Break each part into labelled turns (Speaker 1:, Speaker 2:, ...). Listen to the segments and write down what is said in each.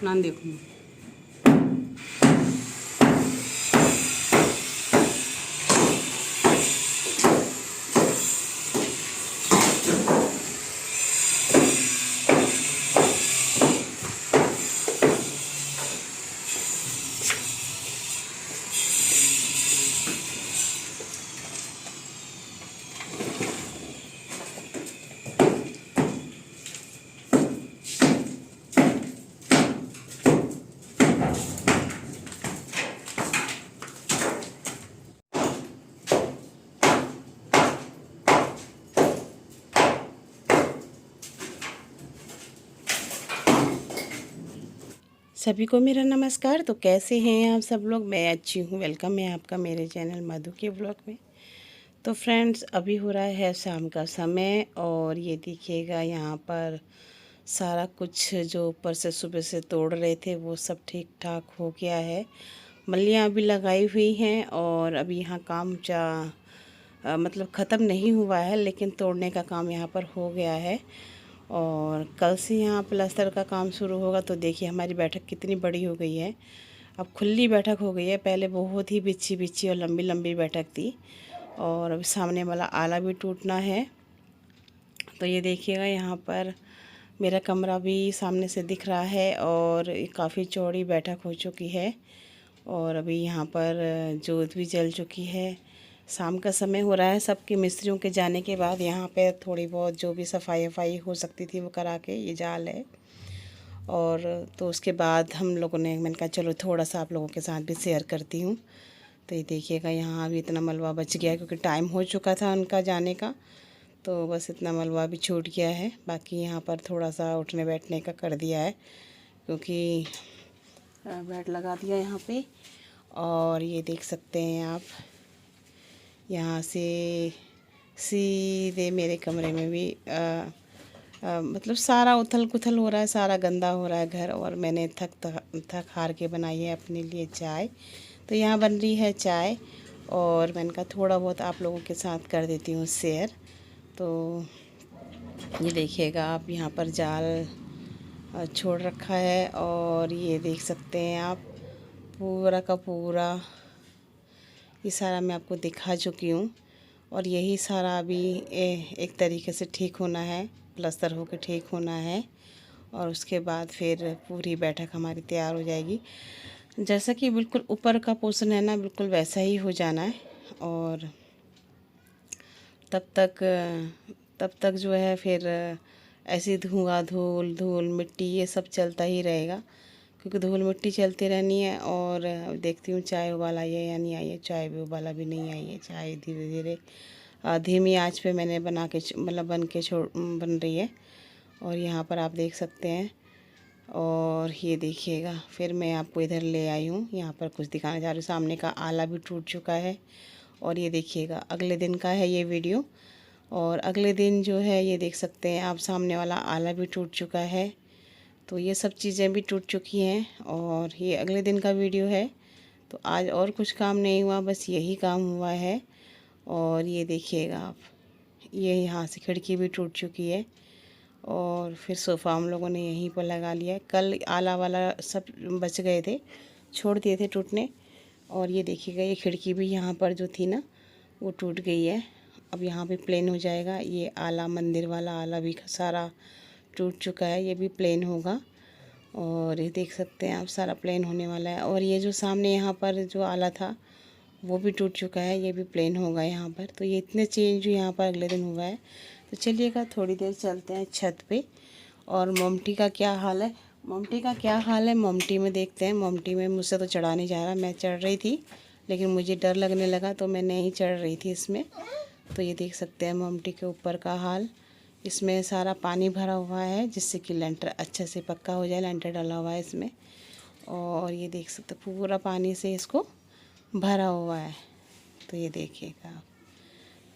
Speaker 1: ना देखूँ। सभी को मेरा नमस्कार। तो कैसे हैं आप सब लोग? मैं अच्छी हूँ। वेलकम है आपका मेरे चैनल मधु के ब्लॉग में। तो फ्रेंड्स, अभी हो रहा है शाम का समय और ये देखिएगा यहाँ पर सारा कुछ जो ऊपर से सुबह से तोड़ रहे थे वो सब ठीक ठाक हो गया है। मल्लियाँ भी लगाई हुई हैं और अभी यहाँ काम मतलब ख़त्म नहीं हुआ है, लेकिन तोड़ने का काम यहाँ पर हो गया है। और कल से यहाँ प्लास्टर का काम शुरू होगा। तो देखिए हमारी बैठक कितनी बड़ी हो गई है, अब खुली बैठक हो गई है। पहले बहुत ही बिच्छी बिच्छी और लंबी लंबी बैठक थी। और अभी सामने वाला आला भी टूटना है। तो ये देखिएगा यहाँ पर मेरा कमरा भी सामने से दिख रहा है और काफ़ी चौड़ी बैठक हो चुकी है। और अभी यहाँ पर जोत भी जल चुकी है। शाम का समय हो रहा है। सबके मिस्त्रियों के जाने के बाद यहाँ पे थोड़ी बहुत जो भी सफाई वफाई हो सकती थी वो करा के, ये जाल है। और तो उसके बाद हम लोगों ने, मैंने कहा चलो थोड़ा सा आप लोगों के साथ भी शेयर करती हूँ। तो ये देखिएगा यहाँ अभी इतना मलबा बच गया है क्योंकि टाइम हो चुका था उनका जाने का। तो बस इतना मलबा भी छूट गया है। बाकी यहाँ पर थोड़ा सा उठने बैठने का कर दिया है क्योंकि बेड लगा दिया यहाँ पे। और ये देख सकते हैं आप, यहाँ से सीधे मेरे कमरे में भी मतलब सारा उथल पुथल हो रहा है, सारा गंदा हो रहा है घर। और मैंने थक हार के बनाई है अपने लिए चाय। तो यहाँ बन रही है चाय और मैंने कहा थोड़ा बहुत आप लोगों के साथ कर देती हूँ शेयर। तो ये देखिएगा आप, यहाँ पर जाल छोड़ रखा है और ये देख सकते हैं आप पूरा का पूरा ये सारा मैं आपको दिखा चुकी हूँ। और यही सारा अभी एक तरीके से ठीक होना है, प्लास्टर होकर ठीक होना है। और उसके बाद फिर पूरी बैठक हमारी तैयार हो जाएगी। जैसा कि बिल्कुल ऊपर का पोर्शन है ना, बिल्कुल वैसा ही हो जाना है। और तब तक जो है फिर ऐसी धुआं धूल धूल मिट्टी ये सब चलता ही रहेगा क्योंकि धूल मिट्टी चलती रहनी है। और देखती हूँ चाय उबाल आई है या नहीं आई है। चाय भी उबाला भी नहीं आई है। चाय धीरे धीरे धीमी आंच पे मैंने मतलब बन रही है। और यहाँ पर आप देख सकते हैं। और ये देखिएगा फिर मैं आपको इधर ले आई हूँ, यहाँ पर कुछ दिखाना चाह रही हूँ। सामने का आला भी टूट चुका है। और ये देखिएगा अगले दिन का है ये वीडियो। और अगले दिन जो है ये देख सकते हैं आप, सामने वाला आला भी टूट चुका है। तो ये सब चीज़ें भी टूट चुकी हैं और ये अगले दिन का वीडियो है। तो आज और कुछ काम नहीं हुआ, बस यही काम हुआ है। और ये देखिएगा आप, ये यहाँ से खिड़की भी टूट चुकी है। और फिर सोफ़ा हम लोगों ने यहीं पर लगा लिया है। कल आला वाला सब बच गए थे, छोड़ दिए थे टूटने। और ये देखिएगा ये खिड़की भी यहाँ पर जो थी ना वो टूट गई है। अब यहाँ पे प्लेन हो जाएगा। ये आला, मंदिर वाला आला भी सारा टूट चुका है, ये भी प्लेन होगा। और ये देख सकते हैं आप सारा प्लेन होने वाला है। और ये जो सामने यहाँ पर जो आला था वो भी टूट चुका है, ये भी प्लेन होगा यहाँ पर। तो ये इतने चेंज यहाँ पर अगले दिन हुआ है। तो चलिएगा थोड़ी देर चलते हैं छत पे। और मोमटी का क्या हाल है, मोमटी में देखते हैं। मोमटी में मुझसे तो चढ़ा नहीं जा रहा। मैं चढ़ रही थी लेकिन मुझे डर लगने लगा तो मैं नहीं चढ़ रही थी इसमें। तो ये देख सकते हैं मोमटी के ऊपर का हाल। इसमें सारा पानी भरा हुआ है जिससे कि लेंटर अच्छे से पक्का हो जाए। लेंटर डाला हुआ है इसमें। और ये देख सकते पूरा पानी से इसको भरा हुआ है। तो ये देखिएगा आप।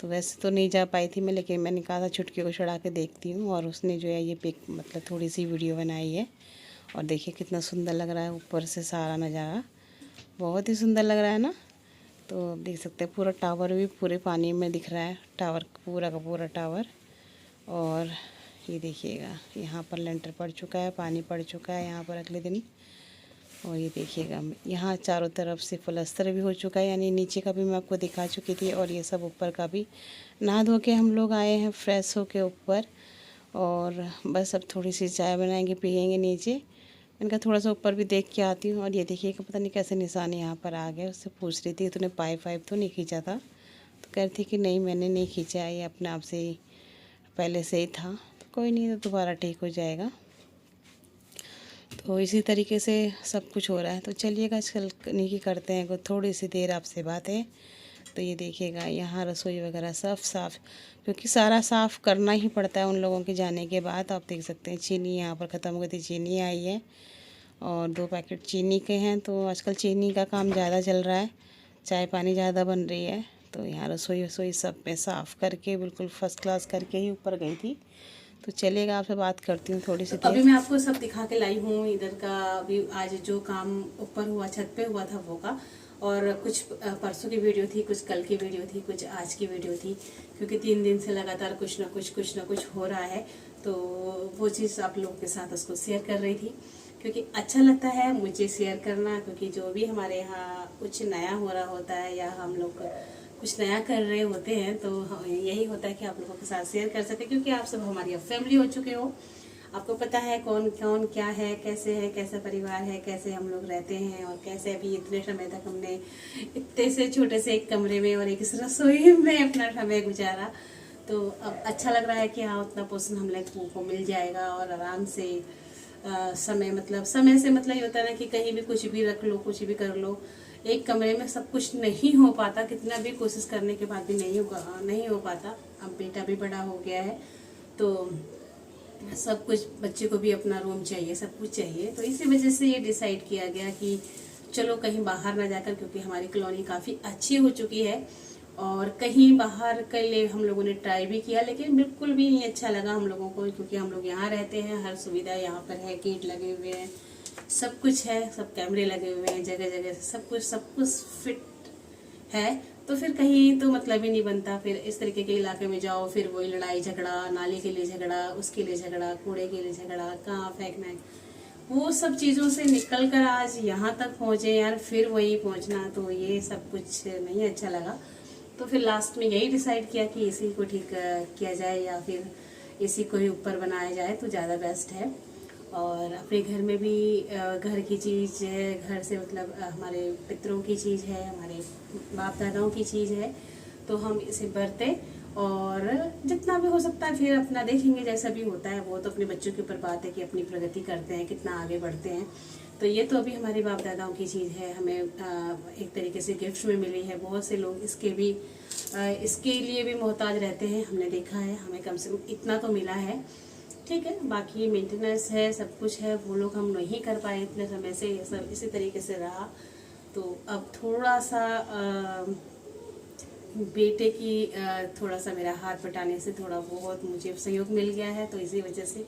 Speaker 1: तो वैसे तो नहीं जा पाई थी मैं, लेकिन मैंने कहा था छुटकी को चढ़ा के देखती हूँ। और उसने जो है ये पिक मतलब थोड़ी सी वीडियो बनाई है। और देखिए कितना सुंदर लग रहा है ऊपर से सारा नज़ारा, बहुत ही सुंदर लग रहा है ना। तो देख सकते हैं पूरा टावर भी पूरे पानी में दिख रहा है, टावर पूरा का पूरा टावर। और ये देखिएगा यहाँ पर लेंटर पड़ चुका है, पानी पड़ चुका है यहाँ पर अगले दिन। और ये देखिएगा यहाँ चारों तरफ से प्लास्टर भी हो चुका है, यानी नीचे का भी मैं आपको दिखा चुकी थी, और ये सब ऊपर का भी। नहा धो के हम लोग आए हैं फ्रेश हो के ऊपर, और बस अब थोड़ी सी चाय बनाएंगे पियेंगे नीचे। इनका थोड़ा सा ऊपर भी देख के आती हूँ। और ये देखिएगा पता नहीं कैसे निशान यहाँ पर आ गए। उससे पूछ रही थी तूने पाइप वाइप तो नहीं खींचा था, तो कह रही थी कि नहीं मैंने नहीं खींचा, ये अपने आप से ही पहले से ही था। तो कोई नहीं, तो दोबारा ठीक हो जाएगा। तो इसी तरीके से सब कुछ हो रहा है। तो चलिएगा चलने की करते हैं थोड़ी सी देर आपसे बातें। तो ये देखिएगा यहाँ रसोई वगैरह सब साफ़, क्योंकि सारा साफ़ करना ही पड़ता है उन लोगों के जाने के बाद। आप देख सकते हैं चीनी यहाँ पर ख़त्म हो गई थी, चीनी आई है और 2 पैकेट चीनी के हैं। तो आजकल चीनी का काम ज़्यादा चल रहा है, चाय पानी ज़्यादा बन रही है। तो यहाँ रसोई वसोई सब में साफ़ करके बिल्कुल फर्स्ट क्लास करके ही ऊपर गई थी। तो चलिएगा आपसे बात करती हूँ थोड़ी सी।
Speaker 2: अभी मैं आपको सब दिखा के लाई हूँ इधर का। अभी आज जो काम ऊपर हुआ छत पे हुआ था वो का, और कुछ परसों की वीडियो थी, कुछ कल की वीडियो थी, कुछ आज की वीडियो थी, क्योंकि 3 दिन से लगातार कुछ ना कुछ हो रहा है। तो वो चीज़ आप लोगों के साथ उसको शेयर कर रही थी, क्योंकि अच्छा लगता है मुझे शेयर करना, क्योंकि जो भी हमारे यहाँ कुछ नया हो रहा होता है या हम लोग कुछ नया कर रहे होते हैं, तो यही होता है कि आप लोगों के साथ शेयर कर सकते हैं, क्योंकि आप सब हमारी फैमिली हो चुके हो। आपको पता है कौन कौन क्या है, कैसा परिवार है, कैसे हम लोग रहते हैं, और कैसे अभी इतने समय तक हमने इतने से छोटे से एक कमरे में और एक रसोई में अपना समय गुजारा। तो अब अच्छा लग रहा है कि हाँ उतना पोषण हम लोगों को मिल जाएगा, और आराम से समय से मतलब ये होता है ना कि कहीं भी कुछ भी रख लो, कुछ भी कर लो। एक कमरे में सब कुछ नहीं हो पाता, कितना भी कोशिश करने के बाद भी नहीं हो पाता। अब बेटा भी बड़ा हो गया है, तो सब कुछ, बच्चे को भी अपना रूम चाहिए, सब कुछ चाहिए। तो इसी वजह से ये डिसाइड किया गया कि चलो कहीं बाहर ना जाकर, क्योंकि हमारी कॉलोनी काफ़ी अच्छी हो चुकी है, और कहीं बाहर के लिए हम लोगों ने ट्राई भी किया, लेकिन बिल्कुल भी नहीं अच्छा लगा हम लोगों को, क्योंकि हम लोग यहाँ रहते हैं, हर सुविधा यहाँ पर है, गेट लगे हुए हैं, सब कुछ है, सब कैमरे लगे हुए हैं जगह जगह से, सब कुछ फिट है। तो फिर कहीं तो मतलब ही नहीं बनता। फिर इस तरीके के इलाके में जाओ, फिर वही लड़ाई झगड़ा, नाली के लिए झगड़ा, उसके लिए झगड़ा, कूड़े के लिए झगड़ा, कहाँ फेंकना है, वो सब चीज़ों से निकल कर आज यहाँ तक पहुँचे यार, फिर वही पहुँचना, तो ये सब कुछ नहीं अच्छा लगा। तो फिर लास्ट में यही डिसाइड किया कि इसी को ठीक किया जाए, या फिर इसी को ही ऊपर बनाया जाए तो ज़्यादा बेस्ट है। और अपने घर में भी घर की चीज़ है, घर से मतलब हमारे पितरों की चीज़ है, हमारे बाप दादाओं की चीज़ है, तो हम इसे बरतें, और जितना भी हो सकता है फिर अपना देखेंगे, जैसा भी होता है वो तो अपने बच्चों के ऊपर बात है कि अपनी प्रगति करते हैं, कितना आगे बढ़ते हैं। तो ये तो अभी हमारे बाप दादाओं की चीज़ है, हमें एक तरीके से गिफ्ट में मिली है। बहुत से लोग इसके लिए भी मोहताज रहते हैं, हमने देखा है, हमें कम से कम इतना तो मिला है। ठीक है, बाकी मेंटेनेंस है, सब कुछ है, वो लोग हम नहीं कर पाए इतने समय से, ये सब इसी तरीके से रहा। तो अब थोड़ा सा बेटे की थोड़ा सा मेरा हाथ बटाने से थोड़ा बहुत मुझे सहयोग मिल गया है, तो इसी वजह से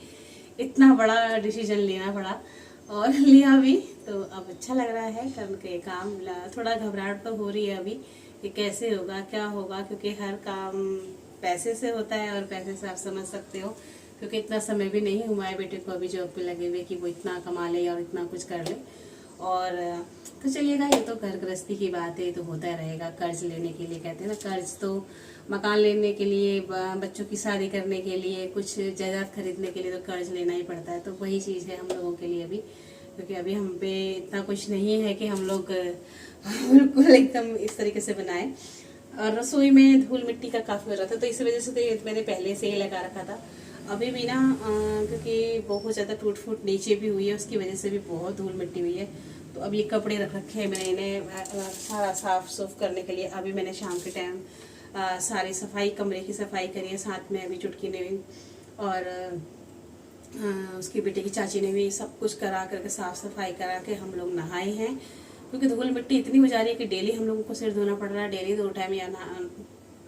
Speaker 2: इतना बड़ा डिसीजन लेना पड़ा, और लिया भी। तो अब अच्छा लग रहा है करके काम। थोड़ा घबराहट तो हो रही है अभी कि कैसे होगा, क्या होगा, क्योंकि हर काम पैसे से होता है, और पैसे से आप समझ सकते हो, क्योंकि इतना समय भी नहीं हुआ है बेटे को अभी जॉब पे लगे हुए कि वो इतना कमा ले और इतना कुछ कर ले। और तो चलिएगा, ये तो घर गृहस्थी की बात है, तो होता रहेगा। कर्ज लेने के लिए कहते हैं ना, कर्ज तो मकान लेने के लिए, बच्चों की शादी करने के लिए, कुछ जायदाद खरीदने के लिए तो कर्ज लेना ही पड़ता है। तो वही चीज़ है हम लोगों के लिए अभी, क्योंकि अभी हम पे इतना कुछ नहीं है कि हम लोग बिल्कुल एकदम इस तरीके से बनाए। और रसोई में धूल मिट्टी का काफ़ी हो रहा था, तो इस वजह से तो ये मैंने पहले से ही लगा रखा था। अभी भी ना क्योंकि बहुत ज़्यादा टूट फूट नीचे भी हुई है, उसकी वजह से भी बहुत धूल मिट्टी हुई है। तो अब ये कपड़े रख रखे हैं मैंने इन्हें सारा साफ सुफ करने के लिए। अभी मैंने शाम के टाइम सारी सफाई, कमरे की सफाई करी है, साथ में अभी चुटकी ने भी और उसकी बेटे की चाची ने भी सब कुछ करा करके साफ सफाई करा के हम लोग नहाए हैं, क्योंकि धूल मिट्टी इतनी हो जा रही है कि डेली हम लोगों को सिर धोना पड़ रहा है। डेली 2 टाइम या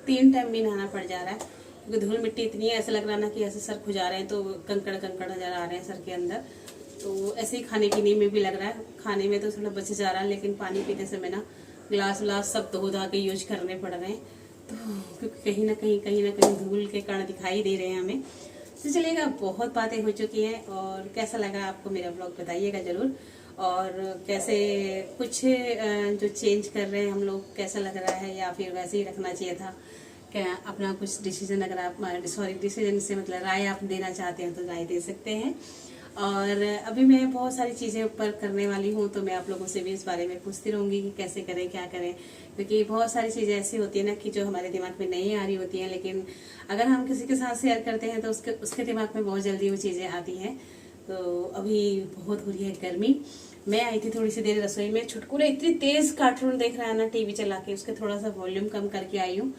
Speaker 2: 3 टाइम भी नहाना पड़ जा रहा है, क्योंकि धूल मिट्टी इतनी है, ऐसा लग रहा है ना कि ऐसे सर खुजा रहे हैं, तो कंकड़ नजर आ रहे हैं सर के अंदर। तो ऐसे ही खाने पीने में भी लग रहा है, खाने में तो थोड़ा बच जा रहा है, लेकिन पानी पीते समय ना गिलास व्लास सब धो धा के यूज करने पड़ रहे हैं। तो क्योंकि कहीं ना कहीं धूल के कण दिखाई दे रहे हैं हमें। तो चलिएगा, बहुत बातें हो चुकी हैं और कैसा लगा आपको मेरा ब्लॉग बताइएगा जरूर। और कैसे कुछ जो चेंज कर रहे हैं हम लोग, कैसा लग रहा है या फिर वैसे ही रखना चाहिए था क्या? अपना कुछ डिसीजन अगर आप डिसीजन से मतलब राय आप देना चाहते हैं तो राय दे सकते हैं। और अभी मैं बहुत सारी चीज़ें ऊपर करने वाली हूँ, तो मैं आप लोगों से भी इस बारे में पूछती रहूँगी कि कैसे करें क्या करें, क्योंकि बहुत सारी चीज़ें ऐसी होती है ना कि जो हमारे दिमाग में नहीं आ रही होती हैं, लेकिन अगर हम किसी के साथ शेयर करते हैं तो उसके दिमाग में बहुत जल्दी वो चीज़ें आती हैं। तो अभी बहुत हो रही है गर्मी। मैं आई थी थोड़ी सी देर रसोई में, छुटकू ने इतनी तेज कार्टून देख रहा है ना टीवी चला के, उसके थोड़ा सा वॉल्यूम कम करके आई हूँ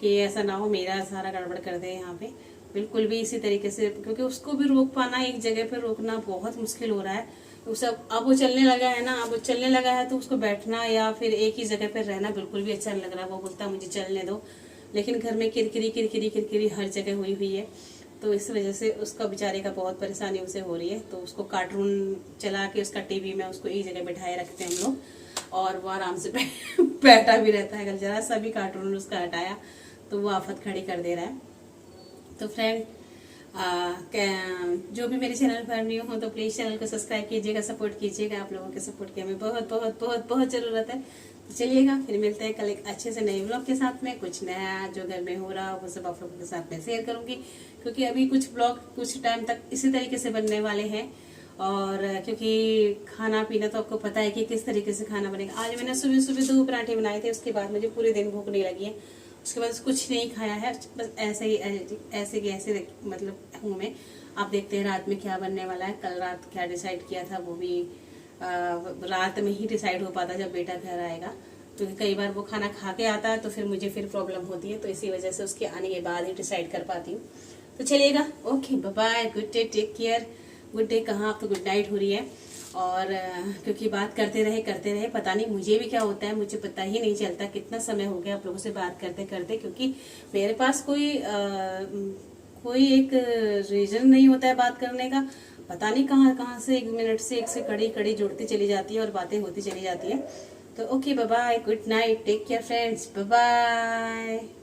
Speaker 2: कि ऐसा ना हो मेरा सारा गड़बड़ कर दे यहाँ पे। बिल्कुल भी इसी तरीके से, क्योंकि उसको भी रोक पाना, एक जगह पे रोकना बहुत मुश्किल हो रहा है। उसे अब वो चलने लगा है ना, अब वो चलने लगा है तो उसको बैठना या फिर एक ही जगह पे रहना बिल्कुल भी अच्छा नहीं लग रहा। वो बोलता है मुझे चलने दो, लेकिन घर में किरकिरी किरकिरी किरकिरी हर जगह हुई हुई है, तो इस वजह से उसका बेचारे का बहुत परेशानी उसे हो रही है। तो उसको कार्टून चला के उसका टीवी में उसको एक जगह बैठाए रखते हैं हम लोग, और वो आराम से बैठा भी रहता है। अगर जरा सा भी कार्टून उसका हटाया तो वो आफत खड़ी कर दे रहा है। तो फ्रेंड, जो भी मेरे चैनल पर न्यू हो तो प्लीज़ चैनल को सब्सक्राइब कीजिएगा, सपोर्ट कीजिएगा। आप लोगों के सपोर्ट की हमें बहुत बहुत बहुत बहुत ज़रूरत है। तो चलिएगा, फिर मिलते हैं कल एक अच्छे से नए ब्लॉग के साथ में। कुछ नया जो घर में हो रहा हो वो सब आप लोगों के साथ में शेयर करूँगी, क्योंकि अभी कुछ ब्लॉग कुछ टाइम तक इसी तरीके से बनने वाले हैं। और क्योंकि खाना पीना तो आपको पता है कि किस तरीके से खाना बनेगा। आज मैंने सुबह सुबह 2 पराठे बनाए थे, उसके बाद मुझे पूरे दिन भूख नहीं लगी है। उसके बाद कुछ नहीं खाया है, बस ऐसे ही ऐसे मतलब हूँ मैं। आप देखते हैं रात में क्या बनने वाला है। कल रात क्या डिसाइड किया था वो भी रात में ही डिसाइड हो पाता जब बेटा घर आएगा, क्योंकि कई बार वो खाना खा के आता है तो फिर मुझे फिर प्रॉब्लम होती है, तो इसी वजह से उसके आने के बाद ही डिसाइड कर पाती हूँ। तो चलिएगा, okay bye bye, good day, take care. Good day कहाँ, अब तो गुड नाइट हो रही है। और क्योंकि बात करते रहे पता नहीं मुझे भी क्या होता है, मुझे पता ही नहीं चलता कितना समय हो गया आप लोगों से बात करते करते, क्योंकि मेरे पास कोई एक रीजन नहीं होता है बात करने का। पता नहीं कहाँ कहाँ से 1 मिनट से एक से कड़ी कड़ी जुड़ती चली जाती है और बातें होती चली जाती है। तो okay bye bye, good night, take care friends, bye bye.